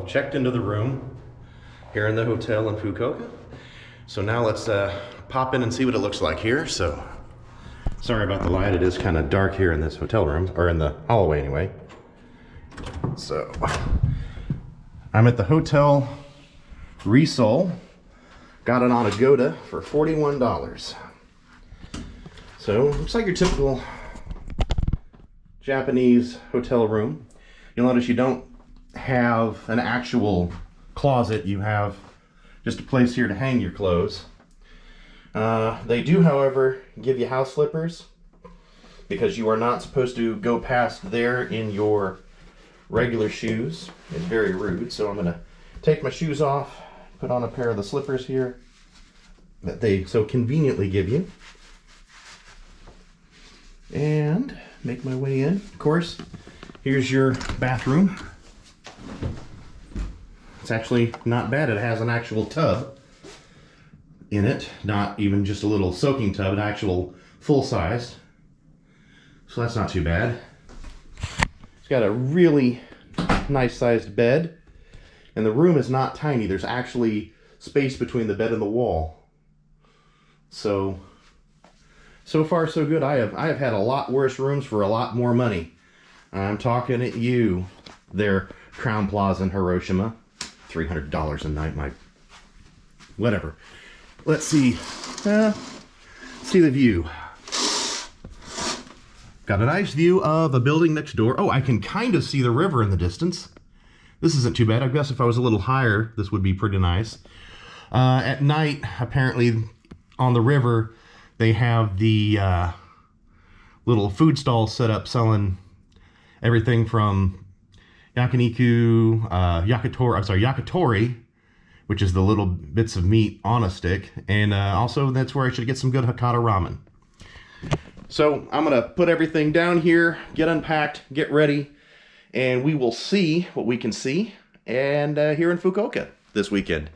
I've checked into the room here in the hotel in Fukuoka. So now let's pop in and see what it looks like here. So sorry about the light, it is kind of dark here in this hotel room, or in the hallway anyway. So I'm at the Hotel Resol. Got it on Agoda for $41. So looks like your typical Japanese hotel room. You'll notice you don't have an actual closet. You have just a place here to hang your clothes. They do, however, give you house slippers because you are not supposed to go past there in your regular shoes. It's very rude. So I'm going to take my shoes off, put on a pair of the slippers here that they so conveniently give you, and make my way in. Of course, here's your bathroom. It's actually not bad. It has an actual tub in it, not even just a little soaking tub, an actual full-sized. So that's not too bad. It's got a really nice-sized bed, and the room is not tiny. There's actually space between the bed and the wall. So far so good. I have had a lot worse rooms for a lot more money. I'm talking at you there, Crown Plaza in Hiroshima. $300 a night, whatever. Let's see. See the view. Got a nice view of a building next door. Oh, I can kind of see the river in the distance. This isn't too bad. I guess if I was a little higher, this would be pretty nice. At night, apparently, on the river, they have the little food stalls set up selling everything from yakitori, which is the little bits of meat on a stick, and also that's where I should get some good Hakata Ramen. So I'm gonna put everything down here, get unpacked, get ready, and we will see what we can see and here in Fukuoka this weekend.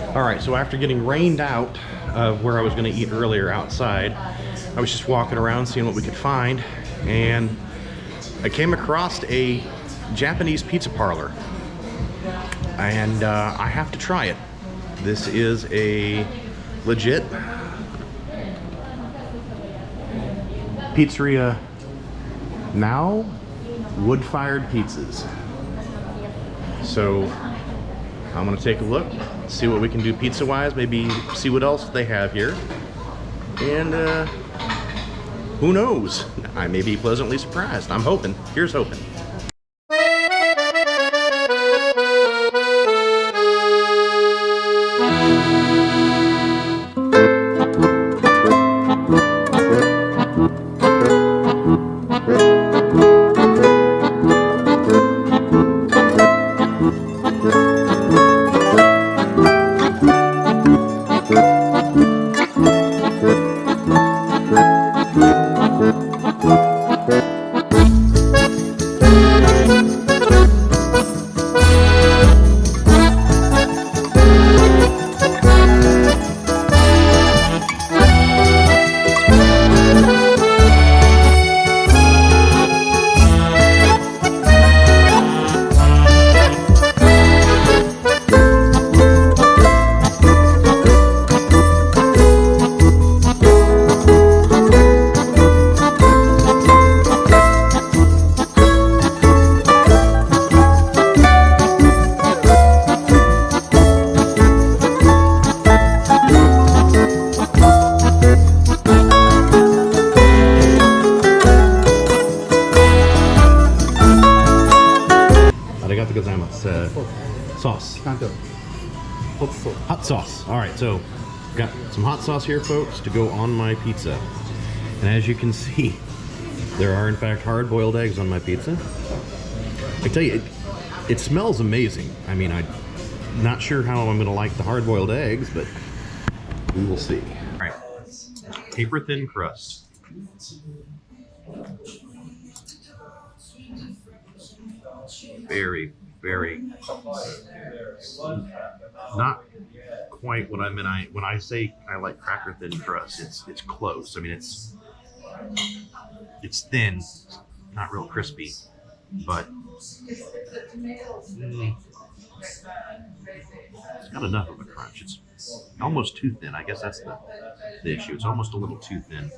All right, so after getting rained out of where I was gonna eat earlier outside, I was just walking around seeing what we could find, and I came across a Japanese pizza parlor, and I have to try it. This is a legit pizzeria now, wood-fired pizzas. So I'm gonna take a look, see what we can do pizza-wise, maybe see what else they have here, and who knows? I may be pleasantly surprised. I'm hoping. Here's hoping. Sauce. Hot sauce. All right, so got some hot sauce here, folks, to go on my pizza. And as you can see, there are in fact hard-boiled eggs on my pizza. I tell you, it smells amazing. I mean, I'm not sure how I'm gonna like the hard-boiled eggs, but we will see. All right, paper-thin crust. Very, very, not quite what I meant. When I say I like cracker thin crust, it's close. I mean, it's thin, not real crispy. but it's got enough of a crunch. It's almost too thin. I guess that's the issue. It's almost a little too thin.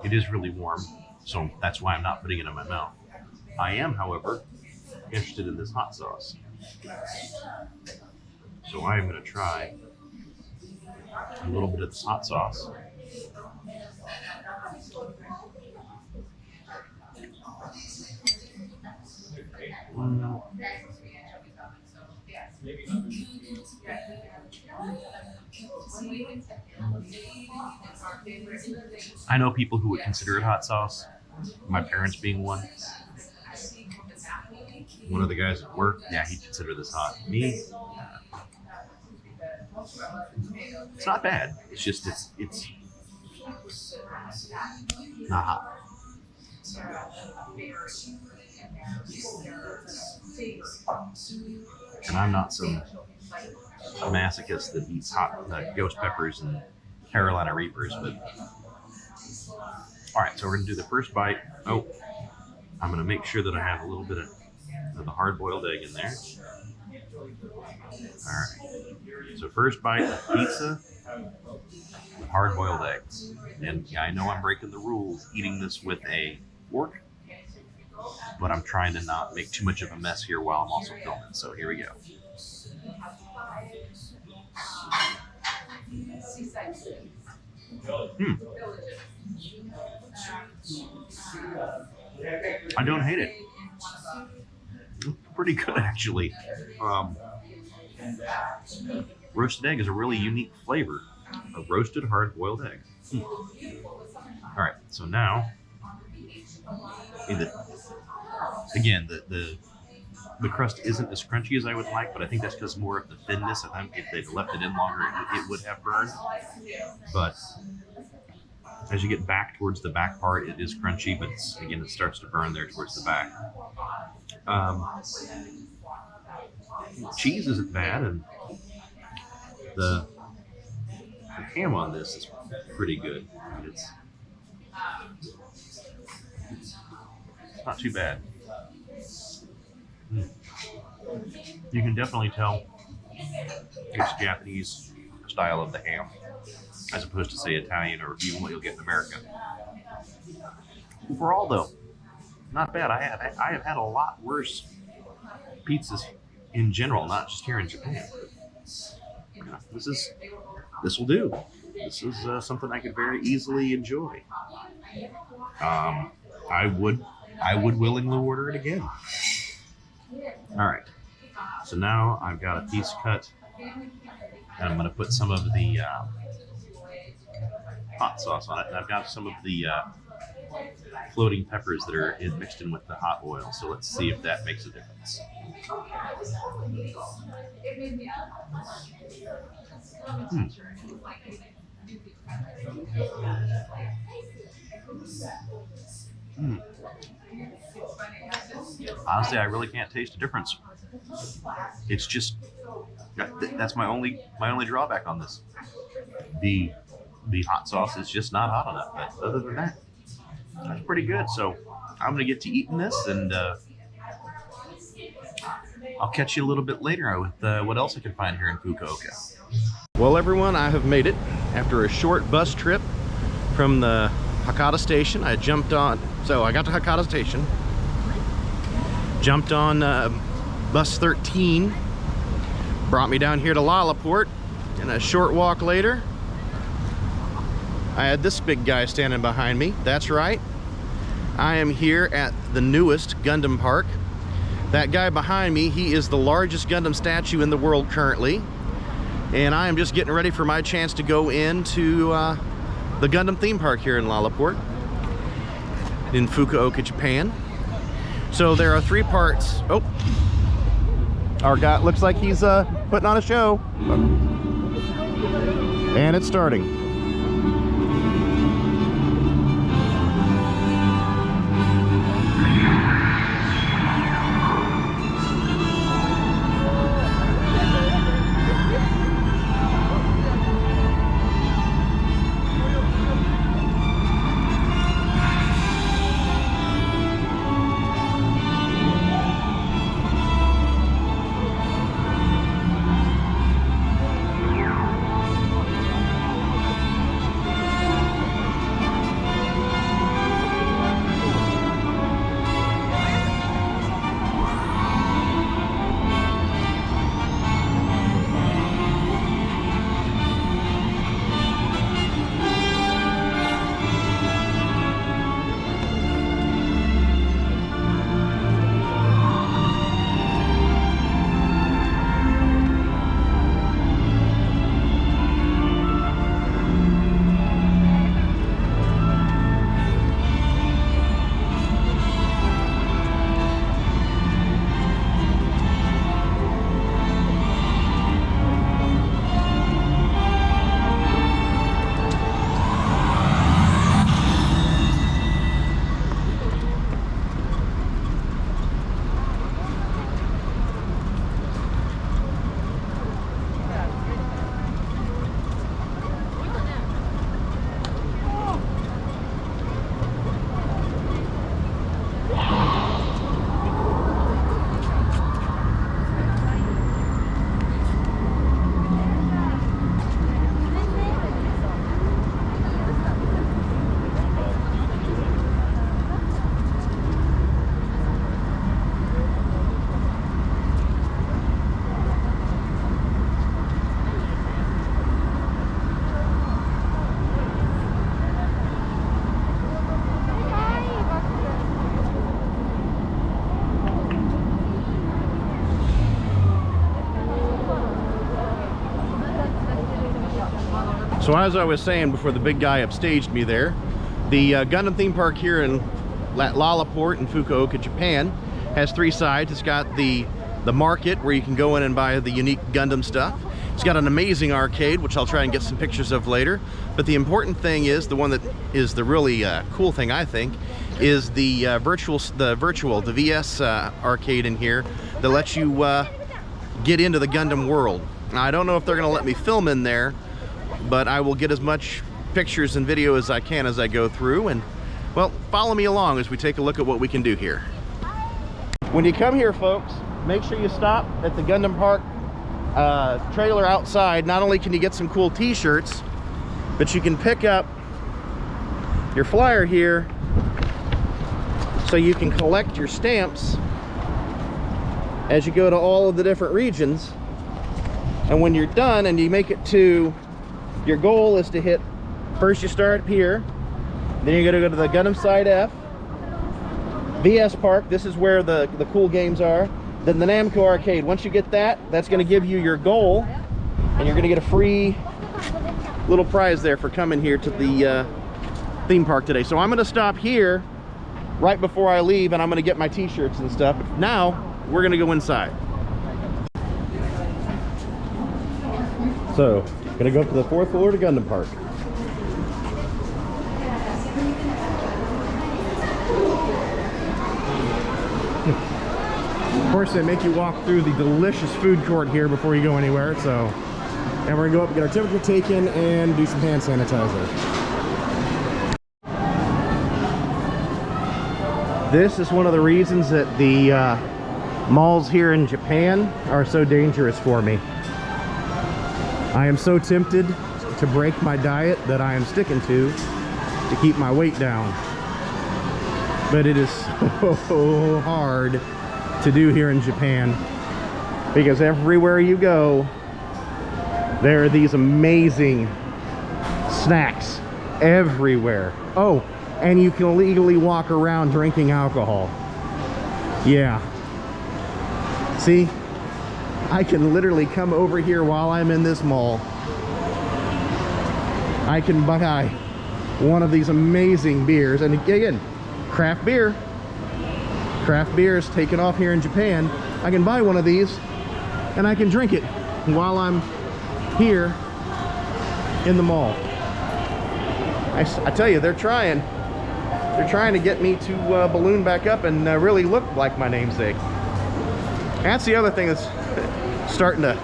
It is really warm, so that's why I'm not putting it in my mouth. I am, however, interested in this hot sauce. So I am going to try a little bit of this hot sauce. I know people who would consider it hot sauce, my parents being one. One of the guys at work, yeah, he'd consider this hot. Me, it's not bad. It's just it's not hot. And I'm not some masochist that eats hot ghost peppers and Carolina Reapers, but all right. So we're gonna do the first bite. Oh, I'm gonna make sure that I have a little bit of the hard-boiled egg in there. All right. So first bite of pizza with hard-boiled eggs. And yeah, I know I'm breaking the rules eating this with a fork, but I'm trying to not make too much of a mess here while I'm also filming. So here we go. I don't hate it. Pretty good, actually. Roasted egg is a really unique flavor. A roasted hard-boiled egg. All right, so now, again, the crust isn't as crunchy as I would like, but I think that's because more of the thinness. If they'd left it in longer, it would have burned. But as you get back towards the back part, it is crunchy, but again, it starts to burn there towards the back. Cheese isn't bad, and the ham on this is pretty good. It's not too bad. You can definitely tell it's Japanese style of the ham, as opposed to, say, Italian or even what you'll get in America. Overall, though, not bad. I have had a lot worse pizzas in general, not just here in Japan. Yeah, this will do. This is something I could very easily enjoy. I would willingly order it again. All right. So now I've got a piece cut, and I'm going to put some of the hot sauce on it. And I've got some of the floating peppers that are mixed in with the hot oil. So let's see if that makes a difference. Honestly, I really can't taste a difference. It's just that's my only drawback on this. The hot sauce is just not hot enough. But other than that, that's pretty good. So I'm gonna get to eating this, and I'll catch you a little bit later with what else I can find here in Fukuoka. Well, everyone, I have made it after a short bus trip from the Hakata station. I got to Hakata station, jumped on bus 13, brought me down here to Lalaport, and a short walk later, I had this big guy standing behind me. That's right, I am here at the newest Gundam park. That guy behind me, he is the largest Gundam statue in the world currently, and I am just getting ready for my chance to go into the Gundam theme park here in Lalaport in Fukuoka, Japan. So there are 3 parts. Oh, our guy looks like he's putting on a show, and it's starting. So as I was saying before the big guy upstaged me there, the Gundam theme park here in Lalaport in Fukuoka, Japan has 3 sides. It's got the market where you can go in and buy the unique Gundam stuff. It's got an amazing arcade, which I'll try and get some pictures of later. But the important thing is, the one that is the really cool thing, I think, is the the VS arcade in here that lets you get into the Gundam world. Now, I don't know if they're going to let me film in there, but I will get as much pictures and video as I can as I go through. And, well, follow me along as we take a look at what we can do here. When you come here, folks, make sure you stop at the Gundam Park trailer outside. Not only can you get some cool t-shirts, but you can pick up your flyer here so you can collect your stamps as you go to all of the different regions. And when you're done and you make it to your goal is to hit, first you start here, then you're going to go to the Gundam Side F, VS Park, this is where the cool games are. Then the Namco Arcade. Once you get that, that's going to give you your goal, and you're going to get a free little prize there for coming here to the theme park today. So I'm going to stop here right before I leave, and I'm going to get my t-shirts and stuff. But now we're going to go inside. So, going to go up to the 4th floor to Gundam Park. Of course, they make you walk through the delicious food court here before you go anywhere. So, and we're gonna go up and get our temperature taken and do some hand sanitizer. This is one of the reasons that the malls here in Japan are so dangerous for me. I am so tempted to break my diet that I am sticking to keep my weight down. But it is so hard to do here in Japan, because everywhere you go there are these amazing snacks everywhere. Oh, and you can legally walk around drinking alcohol. Yeah, see, I can literally come over here while I'm in this mall. I can buy one of these amazing beers, and again, craft beer. Craft beer is taken off here in Japan. I can buy one of these and I can drink it while I'm here in the mall. I tell you, they're trying to get me to balloon back up and really look like my namesake. That's the other thing that's starting to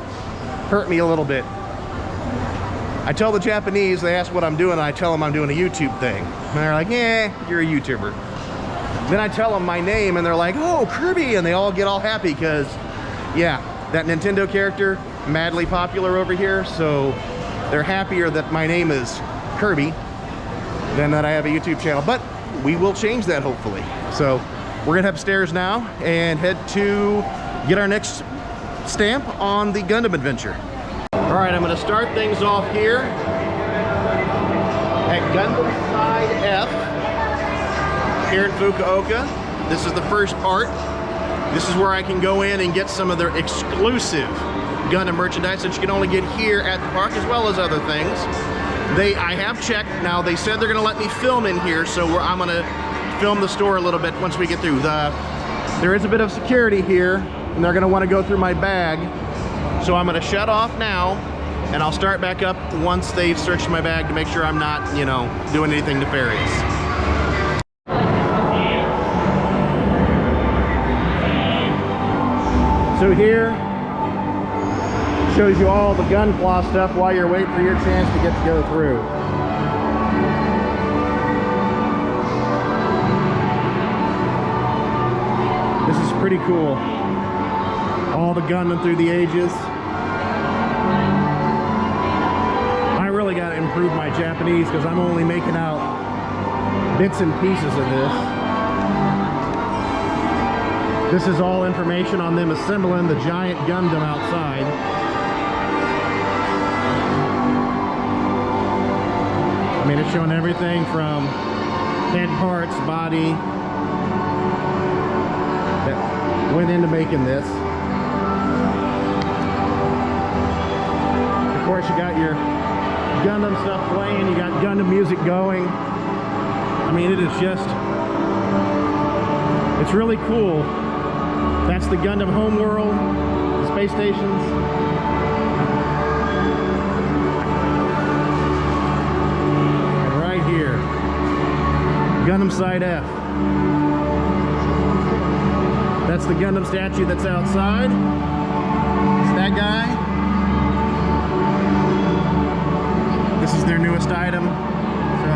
hurt me a little bit. I tell the Japanese, they ask what I'm doing, and I tell them I'm doing a YouTube thing. And they're like, yeah, you're a YouTuber. Then I tell them my name and they're like, oh, Kirby, and they all get all happy because, yeah, that Nintendo character, madly popular over here, so they're happier that my name is Kirby than that I have a YouTube channel. But we will change that, hopefully. So we're gonna head upstairs now and head to get our next stamp on the Gundam adventure. All right, I'm gonna start things off here at Gundam Side F. Here in Fukuoka. This is the first part. This is where I can go in and get some of their exclusive Gundam merchandise that you can only get here at the park, as well as other things. I have checked. Now, they said they're gonna let me film in here, so I'm gonna film the store a little bit once we get through. There is a bit of security here, and they're gonna wanna go through my bag. So I'm gonna shut off now, and I'll start back up once they've searched my bag to make sure I'm not, you know, doing anything nefarious. So here shows you all the Gunpla stuff while you're waiting for your chance to get to go through. This is pretty cool. All the Gundam through the ages. I really got to improve my Japanese because I'm only making out bits and pieces of this. This is all information on them assembling the giant Gundam outside. I mean, it's showing everything from head parts, body, that went into making this. Of course, you got your Gundam stuff playing. You got Gundam music going. I mean, it is just, it's really cool. That's the Gundam homeworld, the space stations. And right here, Gundam Side F. That's the Gundam statue that's outside. It's that guy. This is their newest item. So,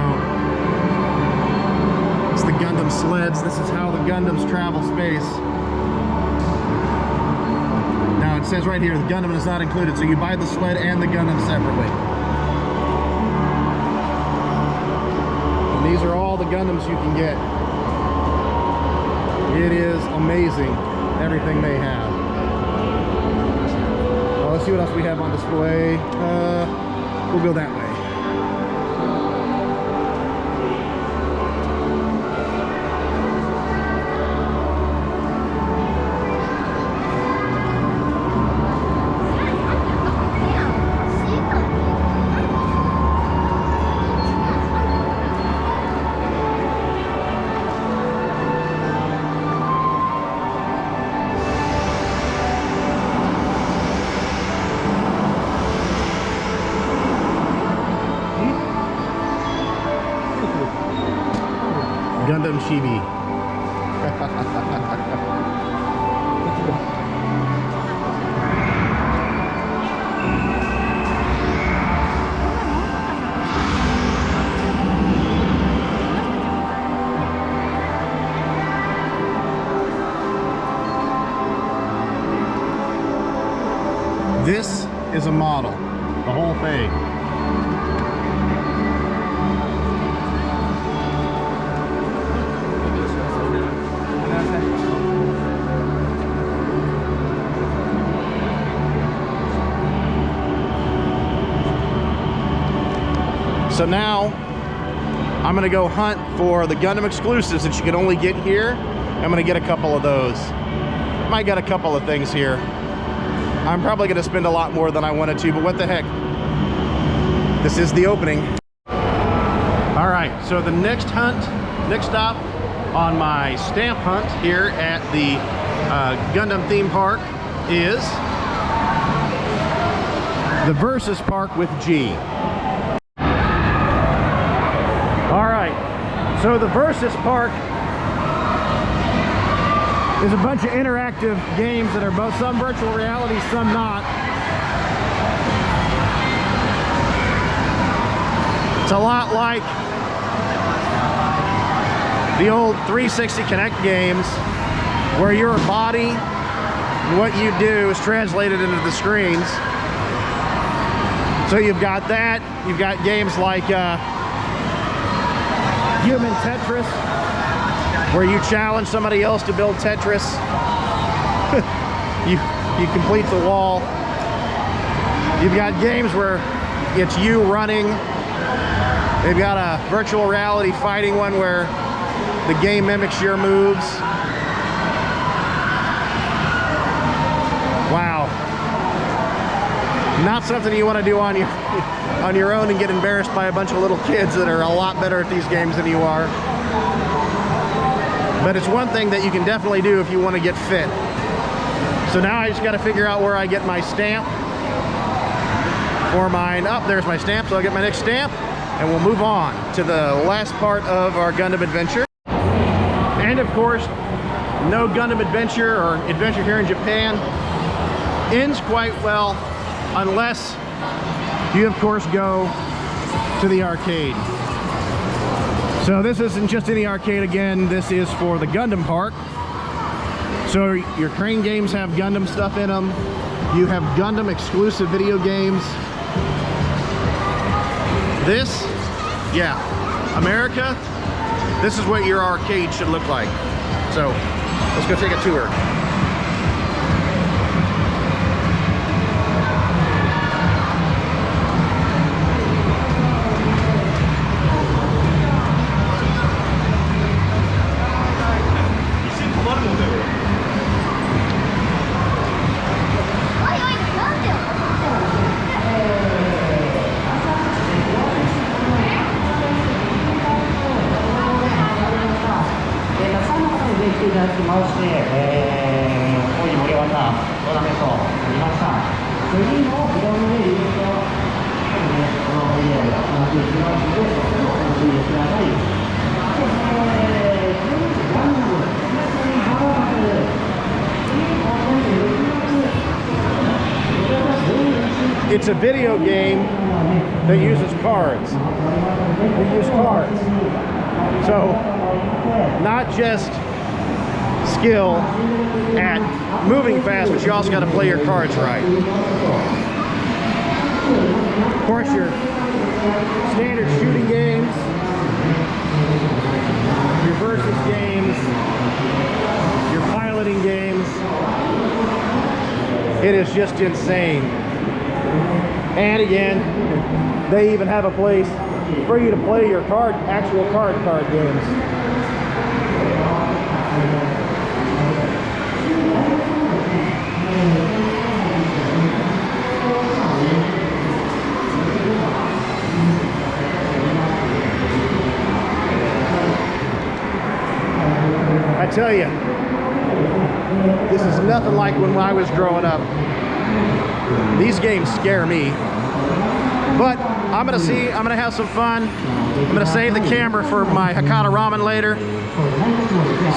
it's the Gundam sleds. This is how the Gundams travel space. Now it says right here, the Gundam is not included, so you buy the sled and the Gundam separately. And these are all the Gundams you can get. It is amazing, everything they have. Well, let's see what else we have on display. We'll go that way. Gundam Chibi. This is a model, the whole thing. So now, I'm gonna go hunt for the Gundam exclusives that you can only get here. I'm gonna get a couple of those. Might get a couple of things here. I'm probably gonna spend a lot more than I wanted to, but what the heck? This is the opening. All right, so the next stop on my stamp hunt here at the Gundam theme park is the Versus Park with G. All right, so the Versus Park is a bunch of interactive games that are both some virtual reality, some not. It's a lot like the old 360 Connect games where your body, what you do is translated into the screens. So you've got that, you've got games like Human Tetris, where you challenge somebody else to build Tetris. you complete the wall. You've got games where it's you running. They've got a virtual reality fighting one where the game mimics your moves. Wow. Not something you want to do on your own and get embarrassed by a bunch of little kids that are a lot better at these games than you are. But it's one thing that you can definitely do if you want to get fit. So now I just got to figure out where I get my stamp for mine. Oh, there's my stamp, so I'll get my next stamp and we'll move on to the last part of our Gundam adventure. And of course, no Gundam adventure or adventure here in Japan ends quite well unless you of course go to the arcade. So this isn't just any arcade again, this is for the Gundam park. So your crane games have Gundam stuff in them. You have Gundam exclusive video games. This, yeah, America, this is what your arcade should look like. So let's go take a tour. It's a video game that uses cards. We use cards. So, not just skill at moving fast, but you also got to play your cards right. Of course, your standard shooting games, your versus games, your piloting games. It is just insane. And again, they even have a place for you to play your actual card games. I tell you, this is nothing like when I was growing up. These games scare me. But I'm gonna have some fun. I'm gonna save the camera for my Hakata Ramen later.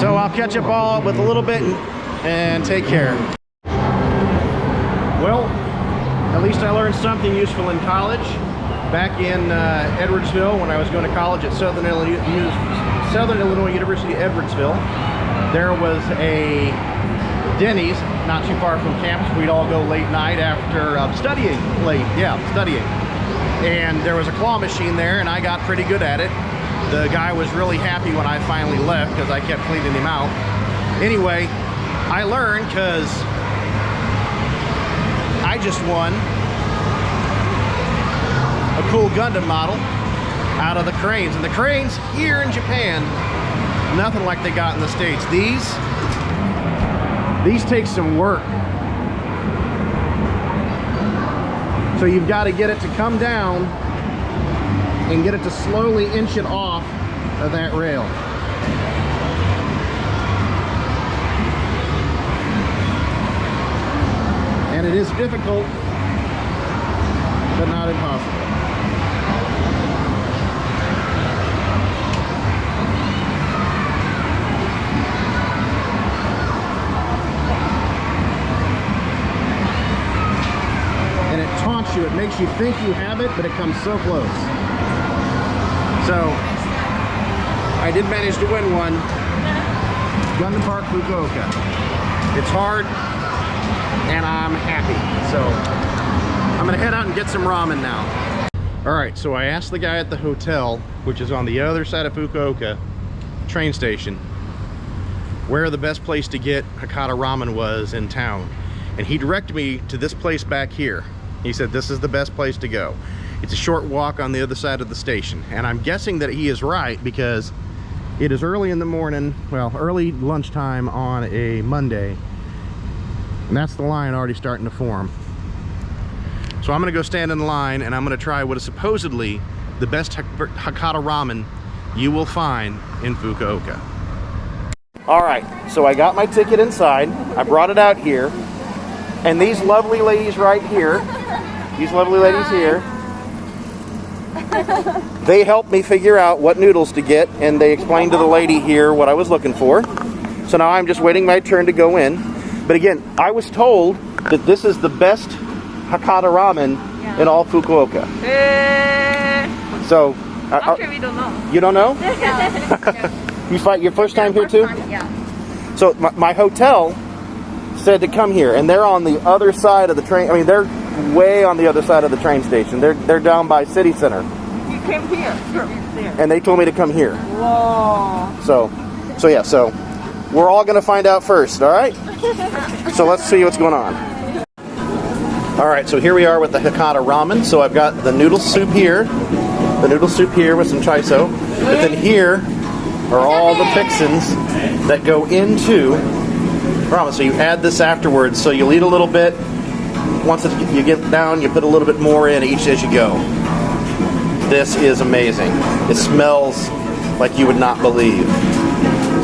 So I'll catch up all with a little bit and take care. Well, at least I learned something useful in college. Back in Edwardsville, when I was going to college at Southern Illinois University, Edwardsville, there was a Denny's not too far from campus. We'd all go late night after studying. And there was a claw machine there, and I got pretty good at it. The guy was really happy when I finally left because I kept cleaning him out. Anyway, I learned because I just won a cool Gundam model out of the cranes. And the cranes here in Japan, nothing like they got in the States. These take some work. So you've got to get it to come down and get it to slowly inch it off of that rail. And it is difficult, but not impossible. It makes you think you have it, but it comes so close. So I did manage to win one. Gundam Park, Fukuoka. It's hard, and I'm happy. So I'm gonna head out and get some ramen now. All right, so I asked the guy at the hotel, which is on the other side of Fukuoka train station, where the best place to get Hakata Ramen was in town. And he directed me to this place back here. He said this is the best place to go. It's a short walk on the other side of the station. And I'm guessing that he is right because it is early in the morning, well, early lunchtime on a Monday. And that's the line already starting to form. So I'm gonna go stand in line and I'm gonna try what is supposedly the best Hakata Ramen you will find in Fukuoka. All right, so I got my ticket inside. I brought it out here. And these lovely ladies right here, they helped me figure out what noodles to get, and they explained to the lady here what I was looking for. So now I'm just waiting my turn to go in. But again, I was told that this is the best Hakata Ramen in all Fukuoka. So, actually, we don't know. You don't know? Yeah. Your first time here too? Yeah. So my hotel said to come here, and they're on the other side of the train. I mean, they're way on the other side of the train station. They're down by City Center. You came here. And they told me to come here. Whoa. So yeah, so we're all gonna find out first, all right? So let's see what's going on. All right, so here we are with the Hakata Ramen. So I've got the noodle soup here with some chiso. But then here are all the fixins that go into ramen. So you add this afterwards. So you'll eat a little bit. Once you get down, you put a little bit more in each as you go. This is amazing. It smells like you would not believe.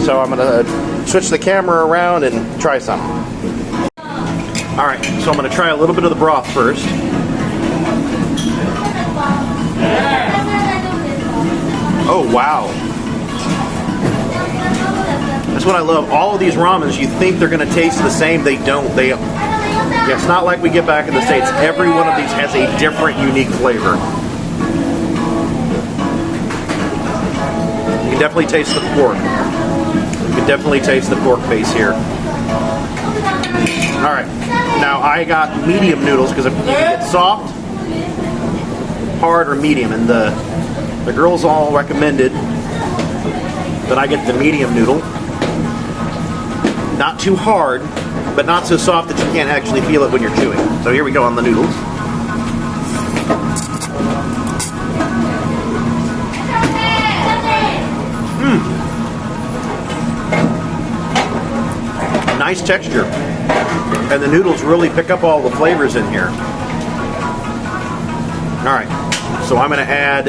So I'm gonna switch the camera around and try some. All right, so I'm going to try a little bit of the broth first. Oh, wow. That's what I love. All of these ramens, you think they're going to taste the same. They don't. Yeah, it's not like we get back in the States. Every one of these has a different, unique flavor. You can definitely taste the pork. You can definitely taste the pork base here. All right. Now, I got medium noodles because you can get soft, hard, or medium. And the girls all recommended that I get the medium noodle. Not too hard, but not so soft that you can't actually feel it when you're chewing. So here we go on the noodles. Nice texture. And the noodles really pick up all the flavors in here. Alright, so I'm going to add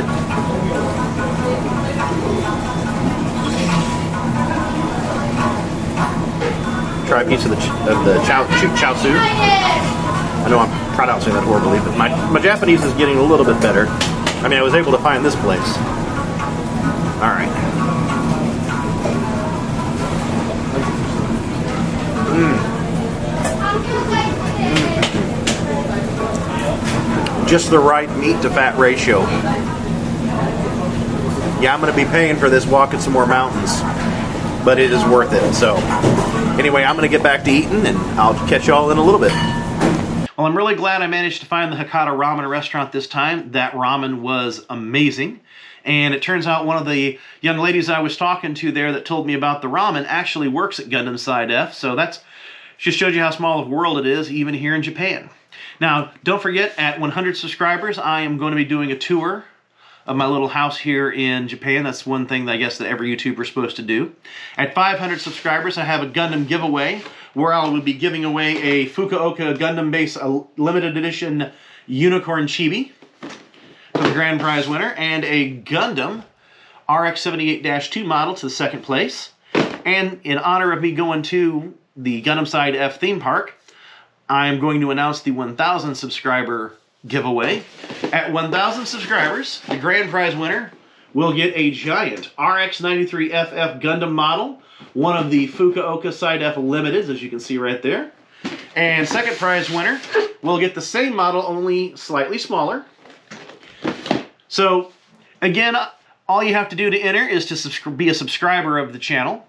try a piece of the chow suey. I know I'm pronouncing that horribly, but my Japanese is getting a little bit better. I mean, I was able to find this place. Alright. Just the right meat to fat ratio. Yeah, I'm going to be paying for this walking some more mountains, but it is worth it. So anyway, I'm going to get back to eating, and I'll catch y'all in a little bit. Well, I'm really glad I managed to find the Hakata Ramen restaurant this time. That ramen was amazing. And it turns out one of the young ladies I was talking to there that told me about the ramen actually works at Gundam Side F. So that's just showed you how small of a world it is, even here in Japan. Now, don't forget, at 100 subscribers, I am going to be doing a tour of my little house here in Japan. That's one thing that I guess that every YouTuber is supposed to do. At 500 subscribers, I have a Gundam giveaway where I will be giving away a Fukuoka Gundam base limited edition Unicorn Chibi for the grand prize winner, and a Gundam RX-78-2 model to the second place. And in honor of me going to the Gundam Side F theme park, I am going to announce the 1,000 subscriber giveaway. At 1,000 subscribers, the grand prize winner will get a giant RX-93FF Gundam model, one of the Fukuoka Side F Limiteds, as you can see right there. And second prize winner will get the same model, only slightly smaller. So, again, all you have to do to enter is to be a subscriber of the channel.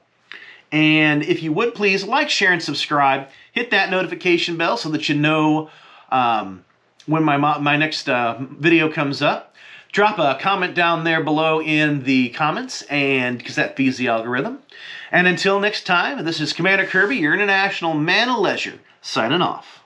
And if you would please like, share, and subscribe. Hit that notification bell so that you know when my next video comes up. Drop a comment down there below in the comments, and because that feeds the algorithm. And until next time, this is Commander Kirby, your International Man of Leisure, signing off.